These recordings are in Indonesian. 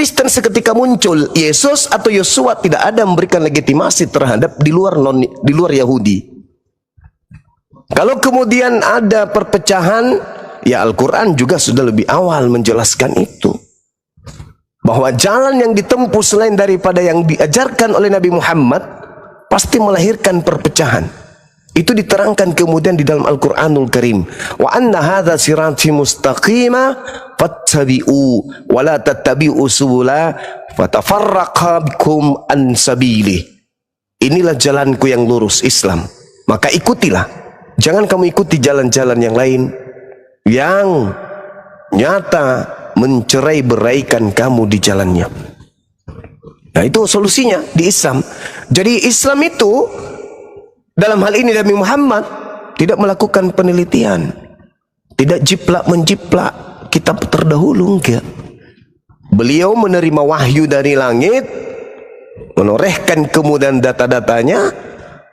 Kristen seketika muncul, Yesus atau Yosua tidak ada memberikan legitimasi terhadap di luar Yahudi. Kalau kemudian ada perpecahan, ya Al-Quran juga sudah lebih awal menjelaskan itu. Bahwa jalan yang ditempuh selain daripada yang diajarkan oleh Nabi Muhammad pasti melahirkan perpecahan. Itu diterangkan kemudian di dalam Al-Quranul Karim. Wa anna hadha sirati mustaqima fattabi'u wa la tattabi'u subula fatafarraqa bikum an sabili. Inilah jalanku yang lurus, Islam. Maka ikutilah. Jangan kamu ikuti jalan-jalan yang lain yang nyata mencerai-beraikan kamu di jalannya. Nah, itu solusinya di Islam. Jadi Islam itu dalam hal ini Nabi Muhammad tidak melakukan penelitian, tidak jiplak menjiplak kitab terdahulu, enggak. Beliau menerima wahyu dari langit, menorehkan kemudian data-datanya,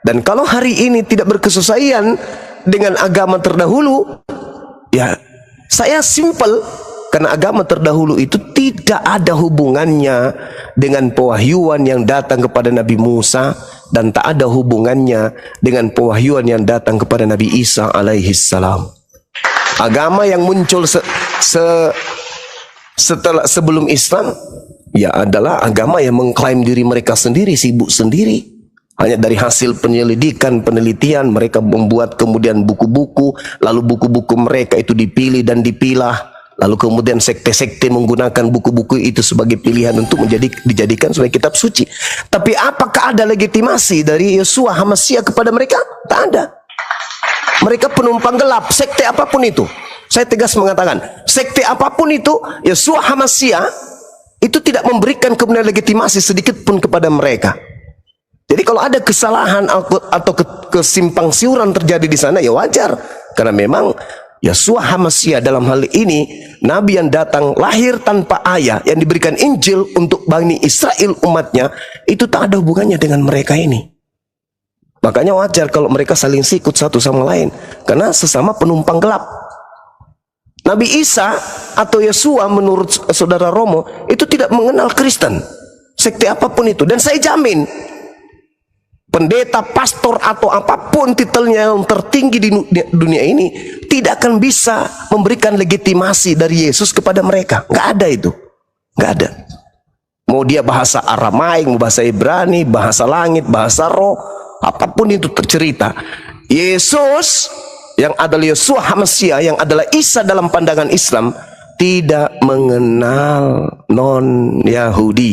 dan kalau hari ini tidak berkesesuaian dengan agama terdahulu, ya saya simpel, karena agama terdahulu itu tidak ada hubungannya dengan pewahyuan yang datang kepada Nabi Musa, dan tak ada hubungannya dengan pewahyuan yang datang kepada Nabi Isa alaihi salam. Agama yang muncul sebelum Islam ya adalah agama yang mengklaim diri mereka sendiri, sibuk sendiri. Hanya dari hasil penyelidikan, penelitian, mereka membuat kemudian buku-buku, lalu buku-buku mereka itu dipilih dan dipilah. Lalu kemudian sekte-sekte menggunakan buku-buku itu sebagai pilihan untuk dijadikan sebagai kitab suci. Tapi apakah ada legitimasi dari Yosua Hamasiyah kepada mereka? Tak ada. Mereka penumpang gelap, sekte apapun itu. Saya tegas mengatakan, sekte apapun itu, Yosua Hamasiyah itu tidak memberikan kemudian legitimasi sedikit pun kepada mereka. Jadi kalau ada kesalahan atau kesimpang siuran terjadi di sana, ya wajar. Karena memang Yosua Hamasiyah dalam hal ini Nabi yang datang lahir tanpa ayah, yang diberikan Injil untuk Bani Israel umatnya, itu tak ada hubungannya dengan mereka ini. Makanya wajar kalau mereka saling sikut satu sama lain, karena sesama penumpang gelap. Nabi Isa atau Yosua menurut saudara Romo itu tidak mengenal Kristen, sekte apapun itu. Dan saya jamin pendeta, pastor atau apapun titelnya yang tertinggi di dunia ini tidak akan bisa memberikan legitimasi dari Yesus kepada mereka. Nggak ada itu. Nggak ada. Mau dia bahasa Aramaik, mau bahasa Ibrani, bahasa langit, bahasa roh, apapun itu tercerita. Yesus yang adalah Yosua Hamasiyah, yang adalah Isa dalam pandangan Islam, tidak mengenal non-Yahudi.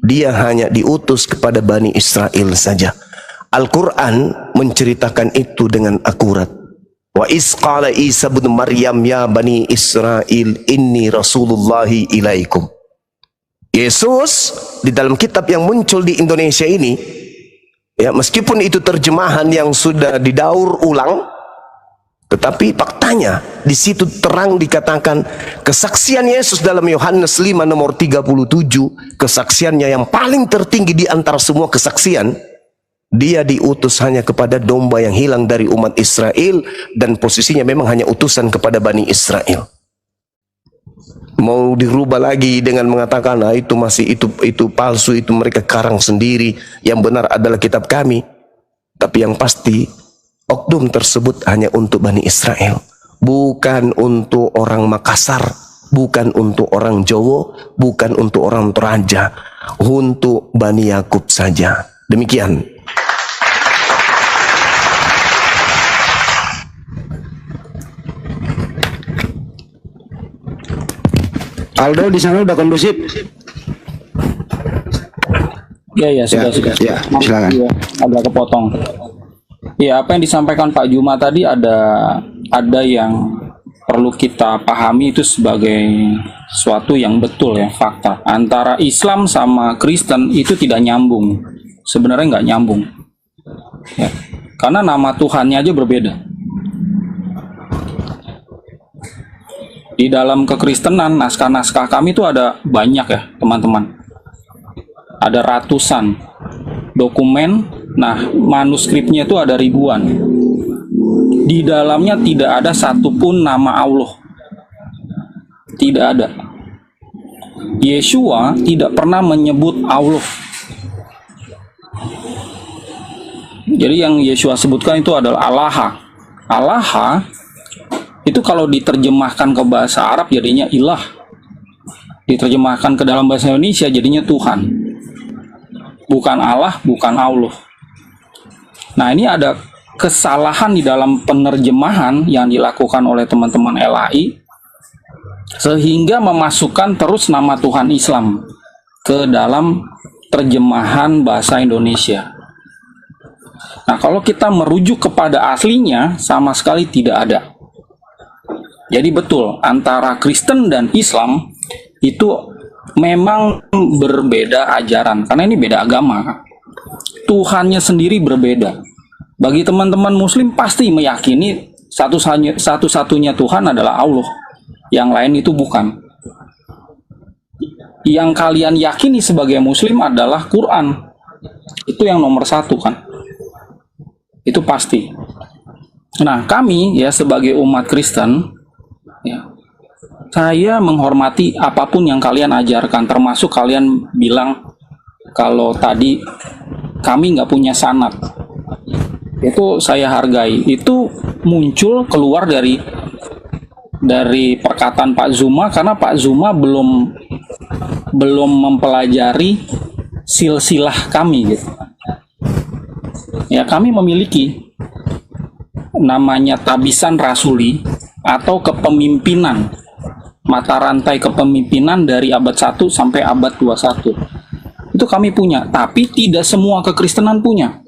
Dia hanya diutus kepada Bani Israel saja. Al-Quran menceritakan itu dengan akurat. Wa isqala Isa bin Maryam ya Bani Israel inni Rasulullahi ilaikum. Yesus di dalam kitab yang muncul di Indonesia ini, ya meskipun itu terjemahan yang sudah didaur ulang, tetapi faktanya di situ terang dikatakan kesaksian Yesus dalam Yohanes 5 nomor 37, kesaksiannya yang paling tertinggi di antara semua kesaksian. Dia diutus hanya kepada domba yang hilang dari umat Israel, dan posisinya memang hanya utusan kepada Bani Israel. Mau dirubah lagi dengan mengatakan nah itu masih itu palsu, itu mereka karang sendiri, yang benar adalah kitab kami. Tapi yang pasti oknum tersebut hanya untuk Bani Israel, bukan untuk orang Makassar, bukan untuk orang Jawa, bukan untuk orang Toraja, untuk Bani Yakub saja. Demikian. Aldo di sana udah kondusif? Ya sudah. Ya, silakan. Ya, agak kepotong. Ya, apa yang disampaikan Pak Juma tadi ada yang perlu kita pahami itu sebagai sesuatu yang betul ya, fakta. Antara Islam sama Kristen itu tidak nyambung. Sebenarnya nggak nyambung. Ya, karena nama Tuhannya aja berbeda. Di dalam kekristenan, naskah-naskah kami itu ada banyak ya teman-teman. Ada ratusan dokumen, nah manuskripnya itu ada ribuan. Di dalamnya tidak ada satupun nama Allah. Tidak ada. Yeshua tidak pernah menyebut Allah. Jadi yang Yeshua sebutkan itu adalah Allah. Allah itu kalau diterjemahkan ke bahasa Arab jadinya ilah. Diterjemahkan ke dalam bahasa Indonesia jadinya Tuhan. Bukan Allah, bukan Allah. Nah, ini ada kesalahan di dalam penerjemahan yang dilakukan oleh teman-teman LAI sehingga memasukkan terus nama Tuhan Islam ke dalam terjemahan bahasa Indonesia. Nah, kalau kita merujuk kepada aslinya, sama sekali tidak ada. Jadi betul, antara Kristen dan Islam itu memang berbeda ajaran, karena ini beda agama. Tuhannya sendiri berbeda. Bagi teman-teman Muslim pasti meyakini satu-satunya Tuhan adalah Allah. Yang lain itu bukan. Yang kalian yakini sebagai Muslim adalah Quran. Itu yang nomor satu kan. Itu pasti. Nah, kami ya sebagai umat Kristen, ya, saya menghormati apapun yang kalian ajarkan, termasuk kalian bilang kalau tadi kami nggak punya sanad. Itu saya hargai. Itu muncul keluar dari perkataan Pak Zuma karena Pak Zuma belum mempelajari silsilah kami gitu. Ya, kami memiliki namanya tabisan rasuli atau kepemimpinan, mata rantai kepemimpinan dari abad 1 sampai abad 21. Itu kami punya, tapi tidak semua kekristenan punya.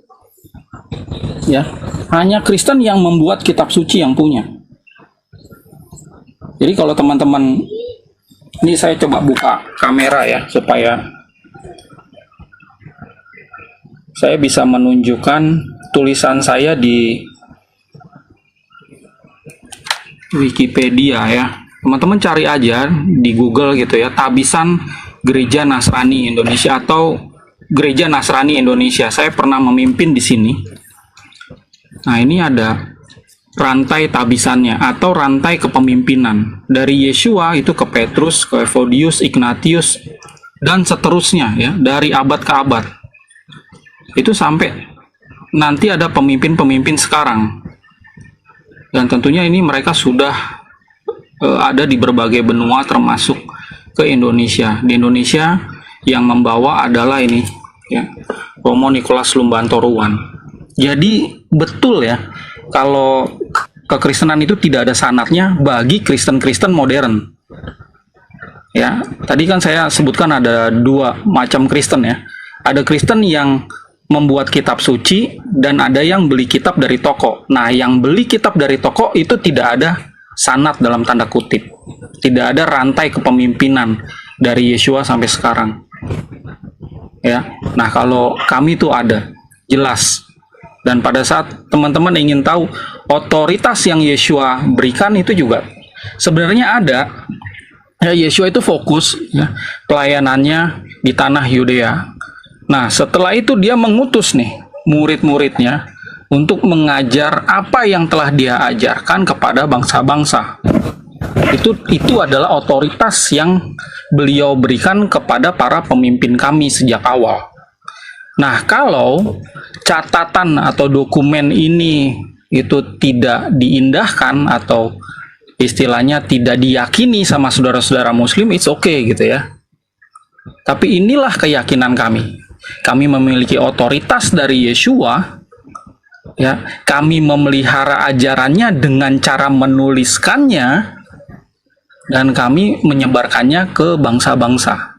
Ya, hanya Kristen yang membuat kitab suci yang punya. Jadi kalau teman-teman, ini saya coba buka kamera ya supaya saya bisa menunjukkan tulisan saya di Wikipedia ya. Teman-teman cari aja di Google gitu ya, Tabisan Gereja Nasrani Indonesia atau Gereja Nasrani Indonesia. Saya pernah memimpin di sini. Nah, ini ada rantai tabisannya atau rantai kepemimpinan. Dari Yeshua itu ke Petrus, ke Evodius, Ignatius, dan seterusnya ya, dari abad ke abad. Itu sampai nanti ada pemimpin-pemimpin sekarang. Dan tentunya ini mereka sudah ada di berbagai benua termasuk ke Indonesia. Di Indonesia yang membawa adalah ini ya, Romo Nicholas Lumbantoruan. Jadi betul ya, kalau kekristenan itu tidak ada sanadnya bagi Kristen-Kristen modern. Ya, tadi kan saya sebutkan ada dua macam Kristen ya. Ada Kristen yang membuat kitab suci dan ada yang beli kitab dari toko. Nah, yang beli kitab dari toko itu tidak ada sanad dalam tanda kutip. Tidak ada rantai kepemimpinan dari Yeshua sampai sekarang. Ya. Nah, kalau kami itu ada, jelas. Dan pada saat teman-teman ingin tahu otoritas yang Yeshua berikan itu juga sebenarnya ada. Ya, Yeshua itu fokus ya, pelayanannya di tanah Yudea. Nah, setelah itu dia mengutus nih murid-muridnya untuk mengajar apa yang telah dia ajarkan kepada bangsa-bangsa. Itu adalah otoritas yang beliau berikan kepada para pemimpin kami sejak awal. Nah, kalau catatan atau dokumen ini itu tidak diindahkan atau istilahnya tidak diyakini sama saudara-saudara Muslim, it's okay gitu ya. Tapi inilah keyakinan kami. Kami memiliki otoritas dari Yeshua, ya. Kami memelihara ajarannya dengan cara menuliskannya dan kami menyebarkannya ke bangsa-bangsa.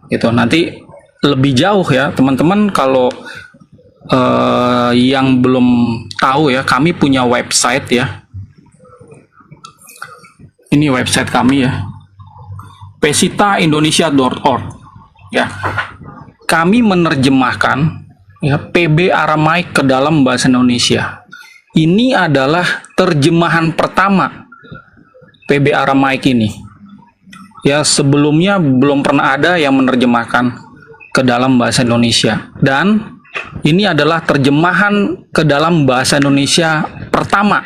Gitu. Nanti lebih jauh ya teman-teman, kalau yang belum tahu ya, kami punya website ya. Ini website kami ya, pesitaindonesia.org ya. Kami menerjemahkan ya PB Aramaik ke dalam bahasa Indonesia. Ini adalah terjemahan pertama PB Aramaik ini. Ya, sebelumnya belum pernah ada yang menerjemahkan ke dalam bahasa Indonesia, dan ini adalah terjemahan ke dalam bahasa Indonesia pertama.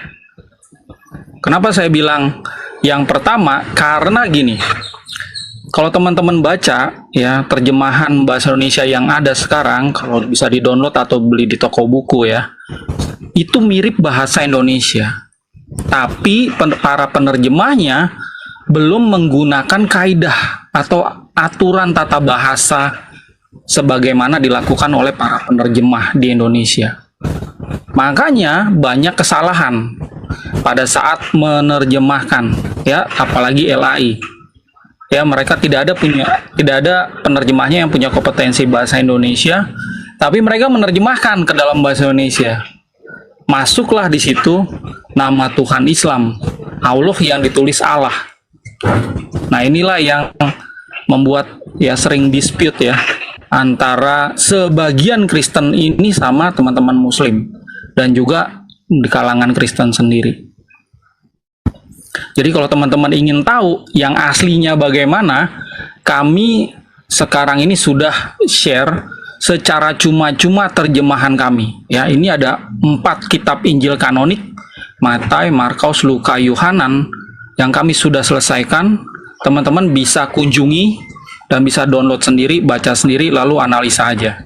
Kenapa saya bilang yang pertama? Karena gini, kalau teman-teman baca ya terjemahan bahasa Indonesia yang ada sekarang, kalau bisa di-download atau beli di toko buku ya, itu mirip bahasa Indonesia. Tapi para penerjemahnya belum menggunakan kaidah atau aturan tata bahasa sebagaimana dilakukan oleh para penerjemah di Indonesia. Makanya banyak kesalahan pada saat menerjemahkan ya, apalagi LAI. Ya, mereka tidak ada penerjemahnya yang punya kompetensi bahasa Indonesia, tapi mereka menerjemahkan ke dalam bahasa Indonesia. Masuklah di situ nama Tuhan Islam, Allah yang ditulis Allah. Nah, inilah yang membuat ya sering dispute ya antara sebagian Kristen ini sama teman-teman Muslim dan juga di kalangan Kristen sendiri. Jadi kalau teman-teman ingin tahu yang aslinya bagaimana, kami sekarang ini sudah share secara cuma-cuma terjemahan kami. Ya, ini ada 4 kitab Injil kanonik, Matius, Markus, Lukas, Yohanan, yang kami sudah selesaikan. Teman-teman bisa kunjungi dan bisa download sendiri, baca sendiri, lalu analisa aja.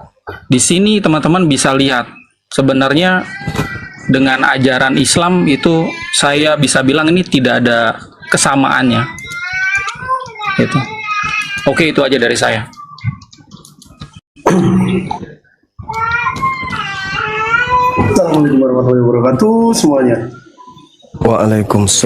Di sini teman-teman bisa lihat sebenarnya dengan ajaran Islam itu saya bisa bilang ini tidak ada kesamaannya. Gitu. Oke, itu aja dari saya. Assalamualaikum warahmatullahi wabarakatuh semuanya. Waalaikumsalam.